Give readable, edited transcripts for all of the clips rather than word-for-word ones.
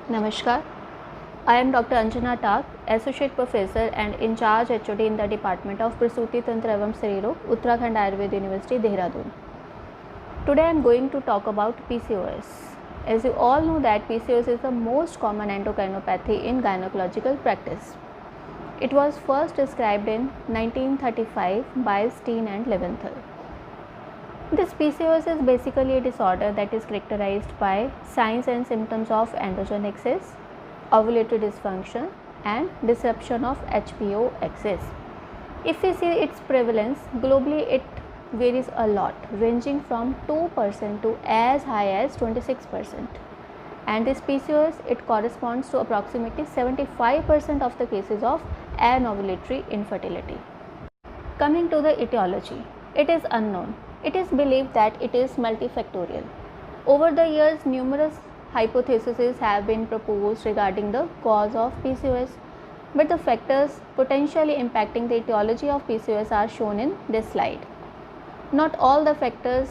Namaskar. I am Dr. Anjana Tak, Associate Professor and in charge HOD in the Department of Prasuti Tantra Evam Sariro, Uttarakhand Ayurveda University, Dehradun. Today I am going to talk about PCOS. As you all know that PCOS is the most common endocrinopathy in gynecological practice. It was first described in 1935 by Steen and Leventhal. This PCOS is basically a disorder that is characterized by signs and symptoms of androgen excess, ovulatory dysfunction and disruption of HPO axis. If we see its prevalence, globally it varies a lot, ranging from 2% to as high as 26%. And this PCOS, it corresponds to approximately 75% of the cases of anovulatory infertility. Coming to the etiology, it is unknown. It is believed that it is multifactorial. Over the years, numerous hypotheses have been proposed regarding the cause of PCOS, but the factors potentially impacting the etiology of PCOS are shown in this slide. Not all the factors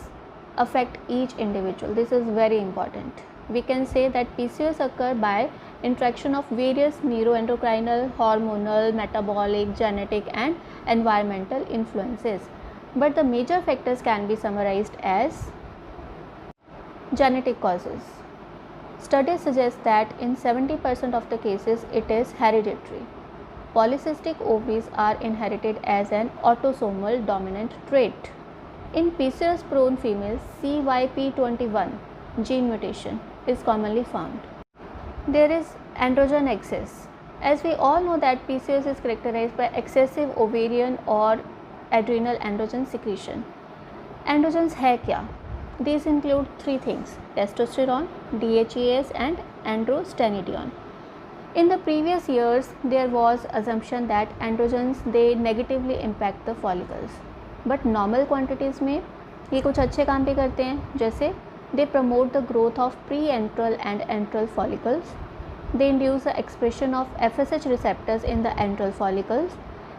affect each individual. This is very important. We can say that PCOS occur by interaction of various neuroendocrinal, hormonal, metabolic, genetic and environmental influences. But the major factors can be summarized as genetic causes. Studies suggest that in 70% of the cases it is hereditary. Polycystic ovaries are inherited as an autosomal dominant trait. In PCOS prone females, CYP21 gene mutation is commonly found. There is androgen excess. As we all know that PCOS is characterized by excessive ovarian or adrenal androgen secretion. Androgens है क्या? These include three things: testosterone, DHEAS and androstenedione. In the previous years, there was assumption that androgens they negatively impact the follicles, but normal quantities में ये कुछ अच्छे काम भी करते हैं, जैसे they promote the growth of pre-antral and antral follicles. They induce the expression of FSH receptors in the antral follicles,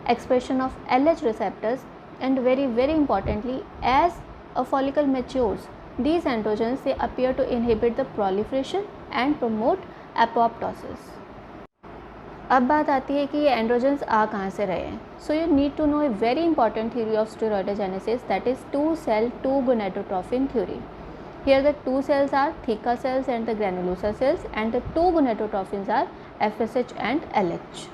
expression of LH receptors, and very importantly, as a follicle matures, these androgens they appear to inhibit the proliferation and promote apoptosis. अब बात आती है कि ये androgens आ कहाँ से रहे हैं. So you need to know a very important theory of steroidogenesis, that is two cell two gonadotrophin theory. Here the two cells are theca cells and the granulosa cells, and the two gonadotrophins are FSH and LH.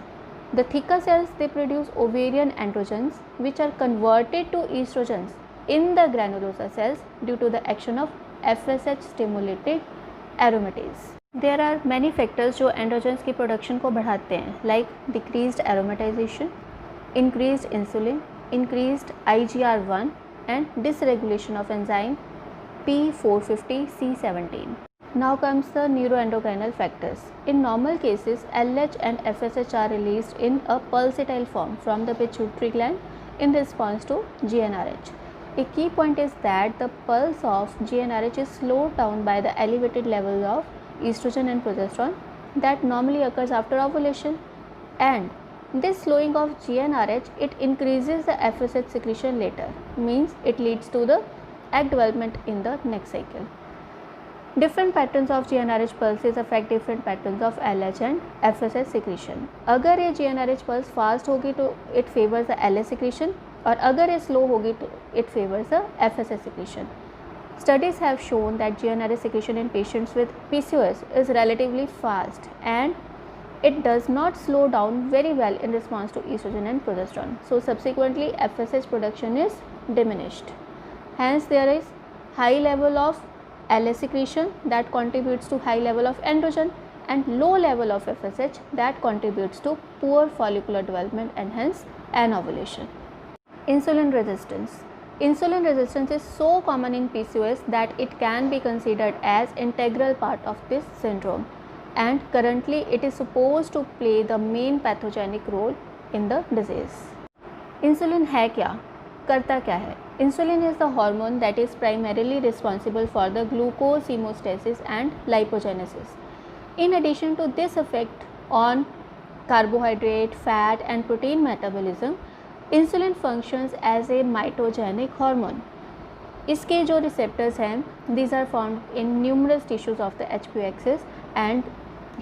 The theca cells they produce ovarian androgens which are converted to estrogens in the granulosa cells due to the action of FSH stimulated aromatase. There are many factors जो androgens की production को बढ़ाते हैं, like decreased aromatization, increased insulin, increased IGR1 and dysregulation of enzyme P450C17. Now comes the neuroendocrinal factors. In normal cases, LH and FSH are released in a pulsatile form from the pituitary gland in response to GnRH. A key point is that the pulse of GnRH is slowed down by the elevated levels of estrogen and progesterone that normally occurs after ovulation, and this slowing of GnRH it increases the FSH secretion later, means it leads to the egg development in the next cycle. Different patterns of GnRH pulses affect different patterns of LH and FSH secretion. अगर ये GnRH pulse fast होगी तो it favors the LH secretion, और अगर ये slow होगी तो it favors the FSH secretion. Studies have shown that GnRH secretion in patients with PCOS is relatively fast and it does not slow down very well in response to estrogen and progesterone. So subsequently FSH production is diminished. Hence there is high level of LH secretion that contributes to high level of androgen and low level of FSH that contributes to poor follicular development and hence anovulation. Insulin resistance. Insulin resistance is so common in PCOS that it can be considered as integral part of this syndrome, and currently it is supposed to play the main pathogenic role in the disease. Insulin है क्या? करता क्या है? Insulin is the hormone that is primarily responsible for the glucose hemostasis and lipogenesis. In addition to this effect on carbohydrate, fat and protein metabolism, insulin functions as a mitogenic hormone. इसके जो receptors हैं, these are found in numerous tissues of the HPO axis, and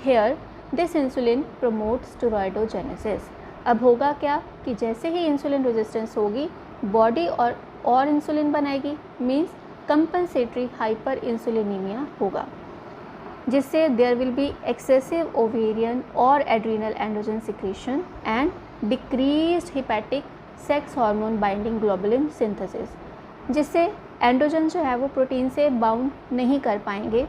Here this insulin promotes steroidogenesis. अब होगा क्या कि जैसे ही insulin resistance होगी बॉडी और इंसुलिन बनाएगी, मीन्स कंपनसेटरी हाइपर इंसुलिनीमिया होगा, जिससे there will be excessive ovarian और adrenal androgen secretion and decreased hepatic sex hormone binding globulin synthesis, जिससे एंड्रोजन जो है वो प्रोटीन से बाउंड नहीं कर पाएंगे,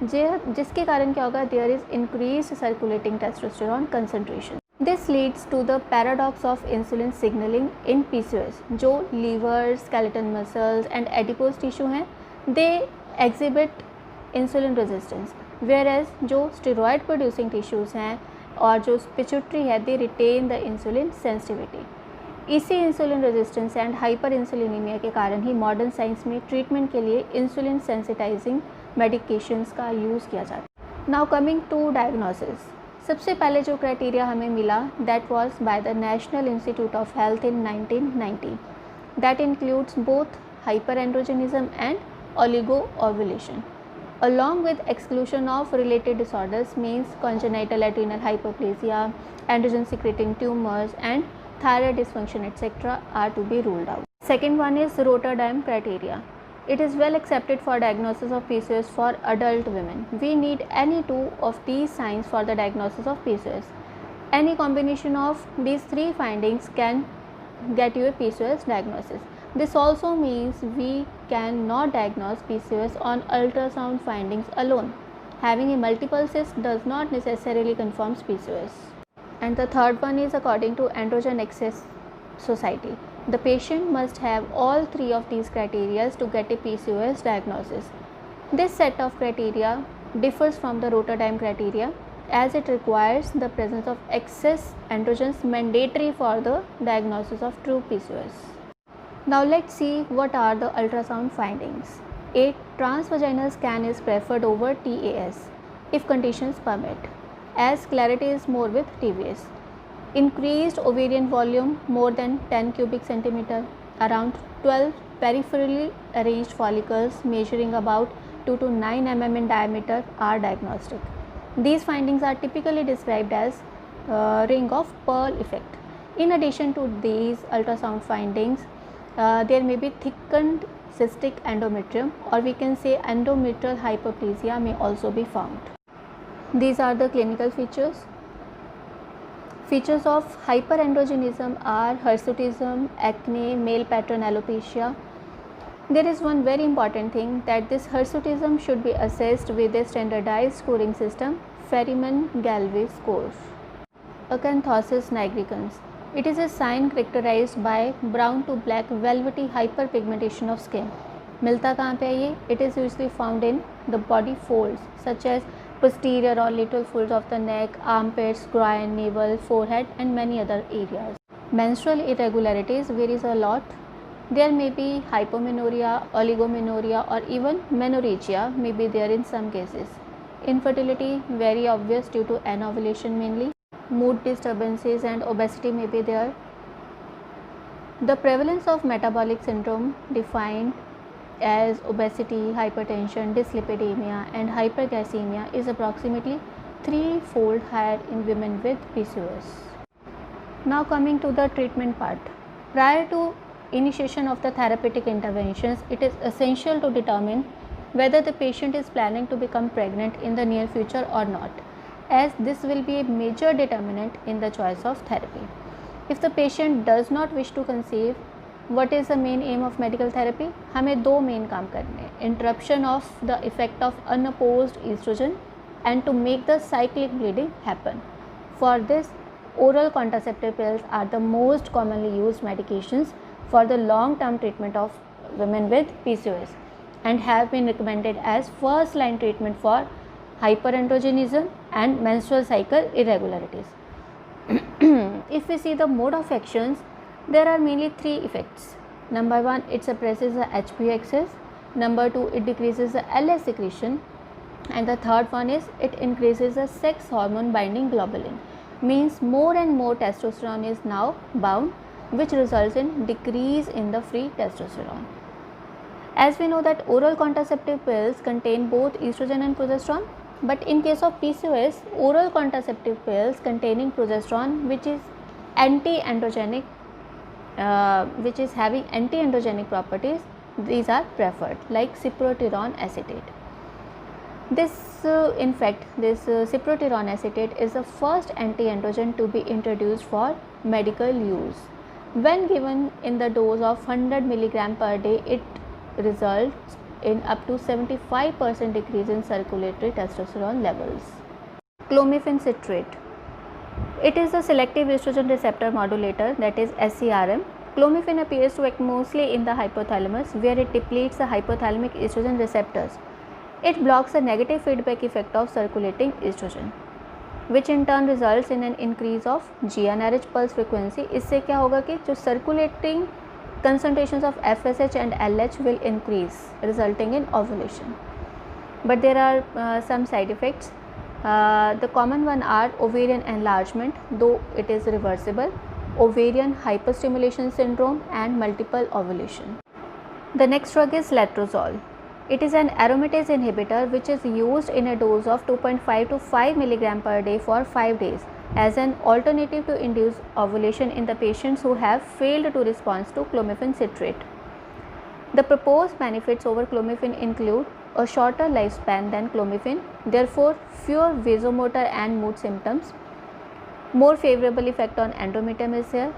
जिसके कारण क्या होगा, there is increased circulating testosterone concentration. This leads to the paradox of insulin signalling in PCOS. जो liver, skeleton muscles and adipose tissue हैं, they exhibit insulin resistance, whereas जो स्टेरॉयड प्रोड्यूसिंग टिश्यूज़ हैं और जो pituitary है, they retain the insulin sensitivity. इसी insulin resistance and hyperinsulinaemia के कारण ही मॉडर्न साइंस में ट्रीटमेंट के लिए इंसुलिन सेंसिटाइजिंग मेडिकेशंस का यूज़ किया जाता है. Now coming to diagnosis. सबसे पहले जो क्राइटेरिया हमें मिला that was by the national institute of health in 1990. That includes both hyperandrogenism and oligo ovulation along with exclusion of related disorders, means congenital adrenal hyperplasia, androgen secreting tumors and thyroid dysfunction etc. are to be ruled out. Second one is Rotterdam criteria. It is well accepted for diagnosis of PCOS for adult women. We need any two of these signs for the diagnosis of PCOS. Any combination of these three findings can get you a PCOS diagnosis. This also means we cannot diagnose PCOS on ultrasound findings alone. Having a multiple cyst does not necessarily confirm PCOS. And the third one is according to Androgen Access Society. The patient must have all three of these criteria to get a PCOS diagnosis. This set of criteria differs from the Rotterdam criteria as it requires the presence of excess androgens mandatory for the diagnosis of true PCOS. Now let's see what are the ultrasound findings. A transvaginal scan is preferred over TAS if conditions permit, as clarity is more with TVS. Increased ovarian volume more than 10 cubic centimeter, around 12 peripherally arranged follicles measuring about 2 to 9 mm in diameter are diagnostic. These findings are typically described as ring of pearl effect. In addition to these ultrasound findings, there may be thickened cystic endometrium, or we can say endometrial hyperplasia may also be found. These are the clinical features. Features of hyperandrogenism are hirsutism, acne, male pattern alopecia. There is one very important thing, that this hirsutism should be assessed with a standardized scoring system, Ferriman-Galway score. Acanthosis nigricans. It is a sign characterized by brown to black velvety hyperpigmentation of skin. मिलता कहाँ पे है ये? It is usually found in the body folds such as posterior or lateral folds of the neck, armpits, groin, navel, forehead and many other areas. Menstrual irregularities varies a lot. There may be hypomenorrhea, oligomenorrhea or even menorrhagia may be there in some cases. Infertility very obvious due to anovulation mainly. Mood disturbances and obesity may be there. The prevalence of metabolic syndrome defined as obesity, hypertension, dyslipidemia and hyperglycemia is approximately 3-fold higher in women with PCOS. Now coming to the treatment part. Prior to initiation of the therapeutic interventions, it is essential to determine whether the patient is planning to become pregnant in the near future or not, as this will be a major determinant in the choice of therapy. If the patient does not wish to conceive, what is the main aim of medical therapy? हमें दो main काम करने हैं, interruption of the effect of unopposed estrogen and to make the cyclic bleeding happen. For this, oral contraceptive pills are the most commonly used medications for the long-term treatment of women with PCOS and have been recommended as first-line treatment for hyperandrogenism and menstrual cycle irregularities. If we see the mode of actions, there are mainly three effects. Number one, it suppresses the HPA excess. Number two, it decreases the LH secretion. And the third one is it increases the sex hormone binding globulin. Means more and more testosterone is now bound, which results in decrease in the free testosterone. As we know that oral contraceptive pills contain both estrogen and progesterone, But in case of PCOS, oral contraceptive pills containing progesterone, which is anti-androgenic, which is having anti-androgenic properties, these are preferred, like cyproterone acetate. This in fact, this cyproterone acetate is the first anti-androgen to be introduced for medical use. When given in the dose of 100 mg per day, it results in up to 75% decrease in circulatory testosterone levels. Clomiphene citrate. It is a selective estrogen receptor modulator, that is SERM. Clomiphene appears to act mostly in the hypothalamus, where it depletes the hypothalamic estrogen receptors. It blocks the negative feedback effect of circulating estrogen, which in turn results in an increase of GnRH pulse frequency. इससे क्या होगा कि जो circulating concentrations of FSH and LH will increase, resulting in ovulation. But there are some side effects. The common one are ovarian enlargement, though it is reversible, ovarian hyperstimulation syndrome, and multiple ovulation. The next drug is letrozole. It is an aromatase inhibitor which is used in a dose of 2.5 to 5 mg per day for 5 days as an alternative to induce ovulation in the patients who have failed to respond to clomiphene citrate. The proposed benefits over clomiphene include a shorter lifespan than clomiphene, therefore fewer vasomotor and mood symptoms, more favorable effect on endometrium is here,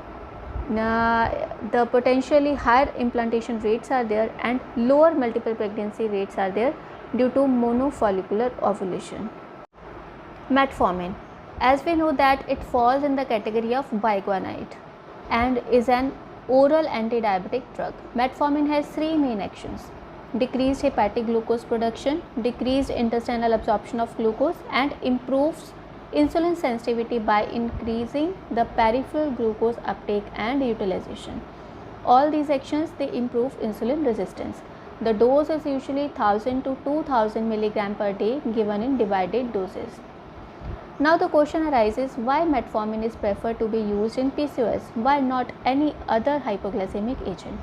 the potentially higher implantation rates are there, and lower multiple pregnancy rates are there due to monofollicular ovulation. Metformin, as we know that it falls in the category of biguanide and is an oral anti-diabetic drug. Metformin has three main actions: decreased hepatic glucose production, decreased intestinal absorption of glucose, and improves insulin sensitivity by increasing the peripheral glucose uptake and utilization. All these actions, they improve insulin resistance. The dose is usually 1000 to 2000 mg per day, given in divided doses. Now the question arises, why metformin is preferred to be used in PCOS, why not any other hypoglycemic agent?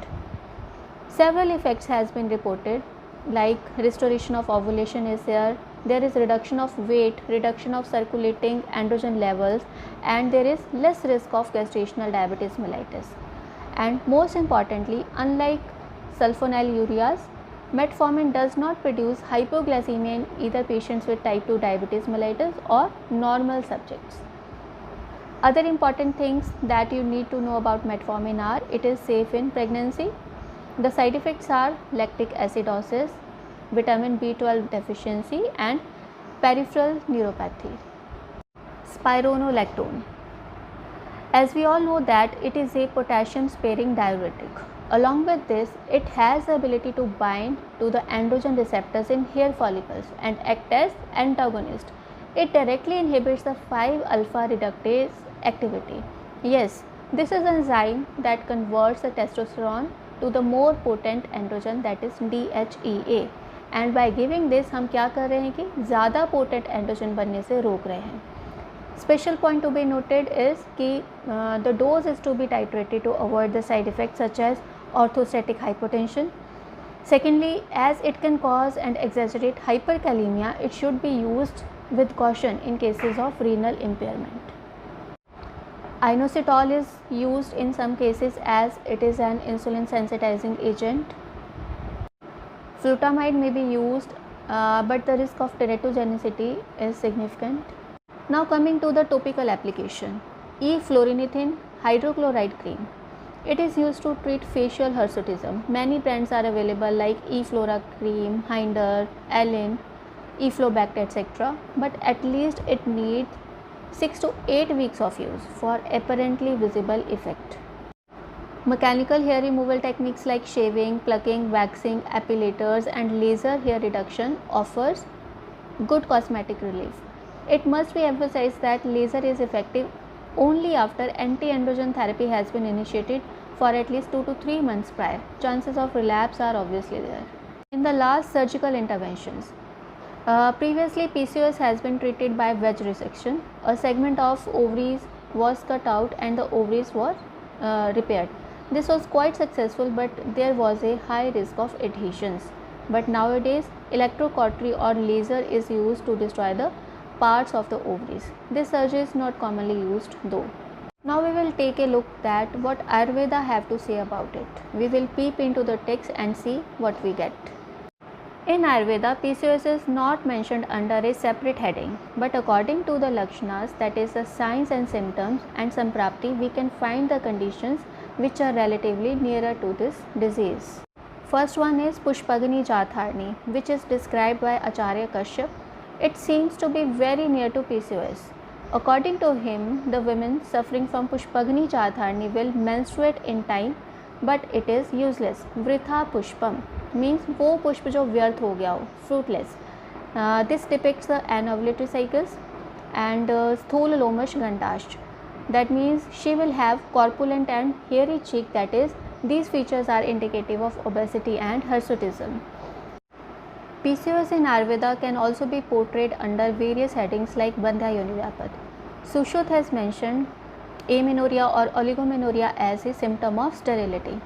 Several effects has been reported, like restoration of ovulation is there is reduction of weight, reduction of circulating androgen levels, and there is less risk of gestational diabetes mellitus. And most importantly, unlike sulfonylureas, metformin does not produce hypoglycemia in either patients with type 2 diabetes mellitus or normal subjects. Other important things that you need to know about metformin are, it is safe in pregnancy. The side effects are lactic acidosis, vitamin B12 deficiency, and peripheral neuropathy. Spironolactone. As we all know that it is a potassium sparing diuretic. Along with this, it has the ability to bind to the androgen receptors in hair follicles and act as antagonist. It directly inhibits the 5-alpha reductase activity. Yes, this is an enzyme that converts the testosterone to the more potent androgen, that is DHEA. And by giving this हम क्या कर रहे हैं कि ज़्यादा potent androgen बनने से रोक रहे हैं. Special point to be noted is कि the dose is to be titrated to avoid the side effect such as orthostatic hypotension. Secondly, as it can cause and exaggerate hyperkalemia, it should be used with caution in cases of renal impairment. Inositol is used in some cases as it is an insulin sensitizing agent. Flutamide may be used, but the risk of teratogenicity is significant. Now coming to the topical application, eflornithine hydrochloride cream. It is used to treat facial hirsutism. Many brands are available like eFlora cream, Hinder, Ellen, eFlobact, etc. But at least it needs 6 to 8 weeks of use for apparently visible effect. Mechanical hair removal techniques like shaving, plucking, waxing, epilators, and laser hair reduction offers good cosmetic relief. It must be emphasized that laser is effective only after anti-androgen therapy has been initiated for at least 2 to 3 months prior. Chances of relapse are obviously there. In the last surgical interventions, previously PCOS has been treated by wedge resection. A segment of ovaries was cut out and the ovaries were repaired. This was quite successful, but there was a high risk of adhesions. but nowadays electrocautery or laser is used to destroy the parts of the ovaries. This surgery is not commonly used though. Now we will take a look at what Ayurveda have to say about it. We will peep into the text and see what we get. In Ayurveda, PCOS is not mentioned under a separate heading, but according to the Lakshanas, that is the signs and symptoms, and Samprapti, we can find the conditions which are relatively nearer to this disease. First one is Pushpagni Jatharni, which is described by Acharya Kashyap. It seems to be very near to PCOS. According to him, the women suffering from Pushpagni Jatharni will menstruate in time, but it is useless. Vritha Pushpam means वो पुष्प जो व्यर्थ हो गया हो, fruitless. This depicts the anovulatory cycles. And Sthula Lomash Gandasht, that means she will have corpulent and hairy cheek, that is, these features are indicative of obesity and hirsutism. PCOS in Ayurveda can also be portrayed under various headings like Bandhya Yoni-Vyapat. Sushruta has mentioned amenorrhea or oligomenorrhea as a symptom of sterility.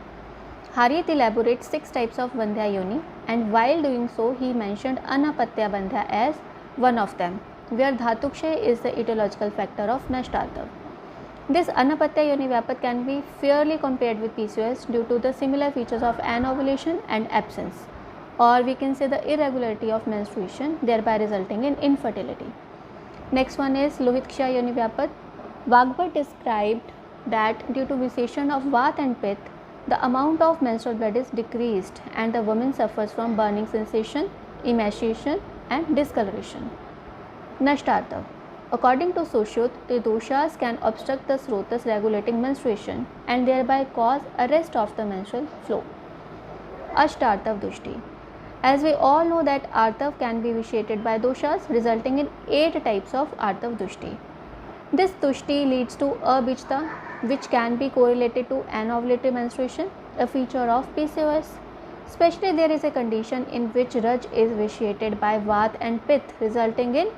Harith elaborates 6 types of Bandhya Yoni, and while doing so, he mentioned Anapatya Bandhya as one of them, where Dhatukshay is the etiological factor of Nashtartav. This Anapatya Yoni-Vyapat can be fairly compared with PCOS due to the similar features of anovulation and absence, or we can say the irregularity of menstruation, thereby resulting in infertility. Next one is Lohitksha Yoni-Vyapat. Vagbhat described that due to vitiation of Vata and Pitta, the amount of menstrual blood is decreased and the woman suffers from burning sensation, emaciation and discoloration. Nashtartav. According to Sushruta, the doshas can obstruct the srotas regulating menstruation and thereby cause arrest of the menstrual flow. Ashtartav Dushti. As we all know that Artav can be vitiated by doshas, resulting in 8 types of Artav Dushti. This Dushti leads to Abijta, which can be correlated to anovulatory menstruation, a feature of PCOS. Especially there is a condition in which Raj is vitiated by Vata and Pitta, resulting in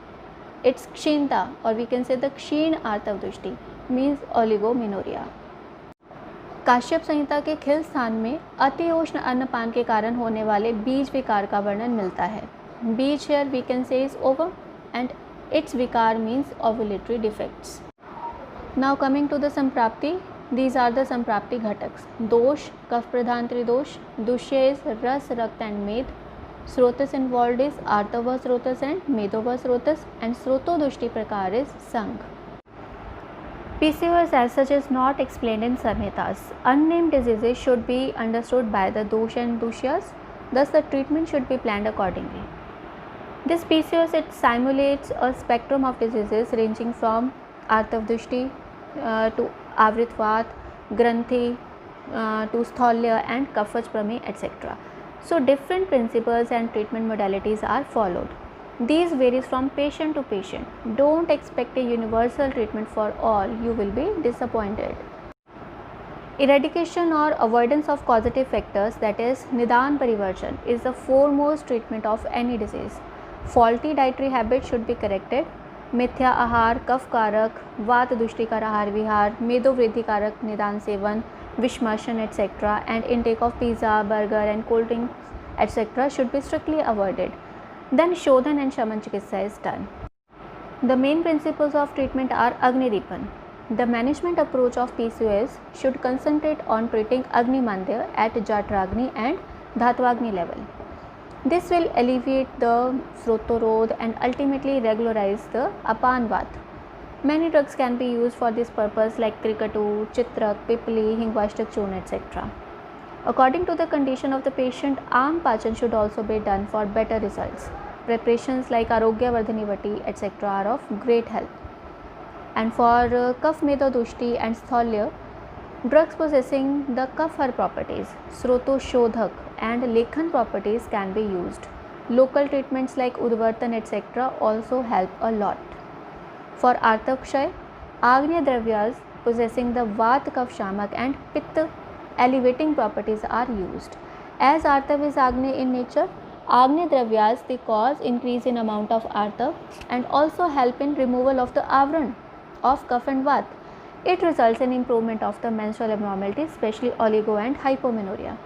its Kshinta, or we can say the Kshin Artav Dushti, means oligomenorrhea. Kashyap संहिता के खिल स्थान में अति उष्ण अन्नपान के कारण होने वाले बीज विकार का वर्णन मिलता है. बीज here we can say is ovum and its vikar means ovulatory defects. Now coming to the Samprapti, these are the Samprapti ghataks. Dosh, Kaf Pradhan Tridosh, Dushya is Ras, Rakt and Med. Srotas involved is Artava Srotas and Medova Srotas, and Sroto Dushti Prakar is Sang. PCOS as such is not explained in Samhitas. Unnamed diseases should be understood by the Dosha and Dushyas, thus the treatment should be planned accordingly. This PCOS, it simulates a spectrum of diseases ranging from Artav Dushti to Avritvat, Granthi to Stholya and Kafach Prame, etc. So different principles and treatment modalities are followed. These varies from patient to patient. Don't expect a universal treatment for all, you will be disappointed. Eradication or avoidance of causative factors, that is Nidan Parivarjan, is the foremost treatment of any disease. Faulty dietary habits should be corrected. Mithya ahar, kaf karak, vat dushtikar ahar vihar, medo vridhi karak nidan sevan, vishmashan, etc. and intake of pizza, burger and cold drinks, etc. should be strictly avoided. Then Shodhan and Shaman Chikitsa is done. The main principles of treatment are Agnidipan. The management approach of PCOS should concentrate on treating Agni Mandya at Jatragni and Dhatvagni level. This will alleviate the Srotorod and ultimately regularize the Apan Vat. Many drugs can be used for this purpose like Krikatu, Chitrak, Pipli, Hingvashtak Churna, etc. According to the condition of the patient, Am Pachan should also be done for better results. Preparations like Arogya Vardhani Vati, etc. are of great help. And for Kaf Medo Dushti and Stholya, drugs possessing the Kafhar properties, Sroto Shodhak and Lekhan properties can be used. Local treatments like Udvartan, etc. also help a lot. For Artakshay, Agnya Dravyas possessing the Vat, Kaf, Shamak and Pitta elevating properties are used. As Artav is Agnya in nature, Agnya Dravyas, they cause increase in amount of Artav and also help in removal of the Avran of Kaf and Vat. It results in improvement of the menstrual abnormalities, especially oligo and hypomenorrhea.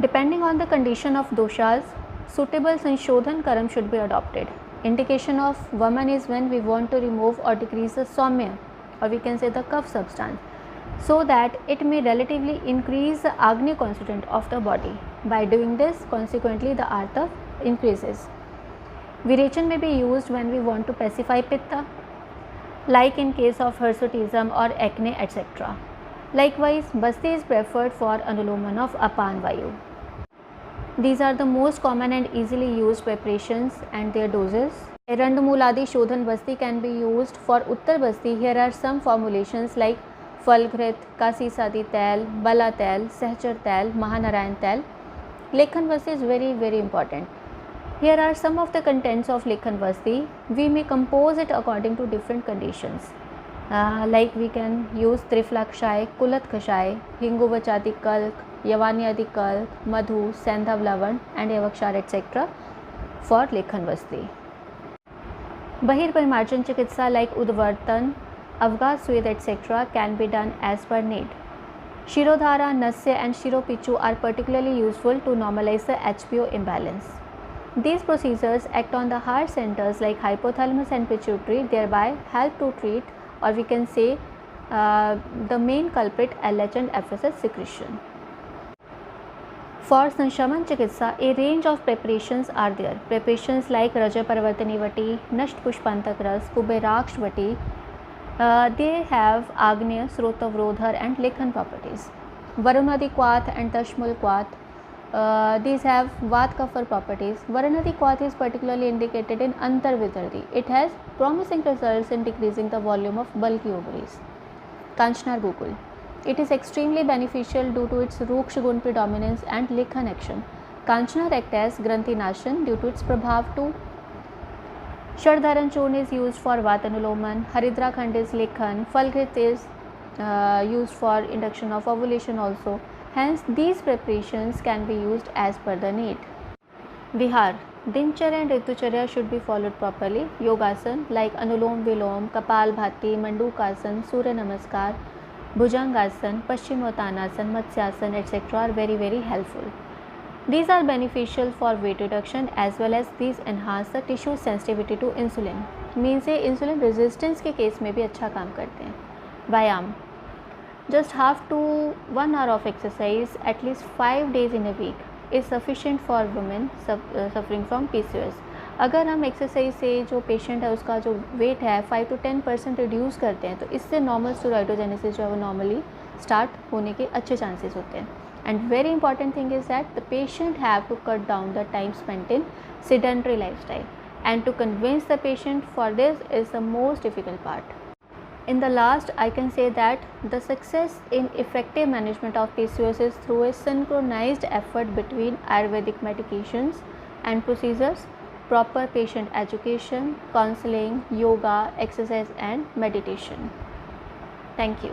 Depending on the condition of doshas, suitable Sanshodhan Karam should be adopted. Indication of Vaman is when we want to remove or decrease the Saumya, or we can say the cough substance, so that it may relatively increase the Agni constituent of the body. By doing this, consequently the Artha increases. Virechan may be used when we want to pacify Pitta, like in case of hirsutism or acne, etc. Likewise, Basti is preferred for anuloman of Apan Vayu. These are the most common and easily used preparations and their doses. Erandamuladi Shodhan Basti can be used for Uttar Basti. Here are some formulations like Falghrit, Kasi Sadi Tel, Bala Tel, Sehchar Tel, Mahanarayan Tel. Lekhan Basti is very important. Here are some of the contents of Lekhan Basti. We may compose it according to different conditions. Like we can use Trifla Kshai, Kulat Kshai, Hinguvachadi Kalk, Yavanyadi Kalk, Madhu, Sandhav Lavan and Yavakshar etc. for Lekhan Basti. Bahir Parimarjan Chikitsa like Udvartan, Avghat Swed etc. can be done as per need. Shirodhara, Nasya and Shiropichu are particularly useful to normalize the HPO imbalance. These procedures act on the heart centers like hypothalamus and pituitary, thereby help to treat, or we can say the main culprit LH and FSH secretion. For Sanshaman Chikitsa, a range of preparations are there. Preparations like Raja Parvartani Vati, Nasht Pushpantak Ras, Kuberaksh Vati, they have Agnya, Srotavrodhar and Lekhan properties. Varunadi Kwath and Tashmul Kwath, these have Vat Kafar properties. Varanadi Kwath is particularly indicated in Antar Vitardi. It has promising results in decreasing the volume of bulky ovaries. Kanchnar Gukul. It is extremely beneficial due to its Ruksha gun predominance and Lekhan action. Kanchnar acts as Granthi Nashan due to its Prabhav too. Shardharan Churn is used for Vatanuloman. Haridra Khand is Lekhan. Falghrit is used for induction of ovulation also. Hence, these preparations can be used as per the need. Vihar. Dincharya and Ritucharya should be followed properly. Yogasan like Anulom Vilom, Kapal Bhati, Mandukasan, Surya Namaskar, Bhujangasan, Paschimottanasana, Matsyasana etc. are very helpful. These are beneficial for weight reduction as well as these enhance the tissue sensitivity to insulin. Means ये insulin resistance के case में भी अच्छा काम करते हैं. व्यायाम. Just half to 1 hour of exercise at least 5 days in a week is sufficient for women suffering from PCOS. अगर हम एक्सरसाइज से जो पेशेंट है उसका जो वेट है 5 to 10% रिड्यूस करते हैं तो इससे नॉर्मल स्टेरॉइडोजेनेसिस जो है वो नॉर्मली स्टार्ट होने के अच्छे चांसेस होते हैं. And very important thing is that the patient have to cut down the time spent in sedentary lifestyle, and to convince the patient for this is the most difficult part. In the last, I can say that the success in effective management of PCOS is through a synchronized effort between Ayurvedic medications and procedures, proper patient education, counseling, yoga, exercise and meditation. Thank you.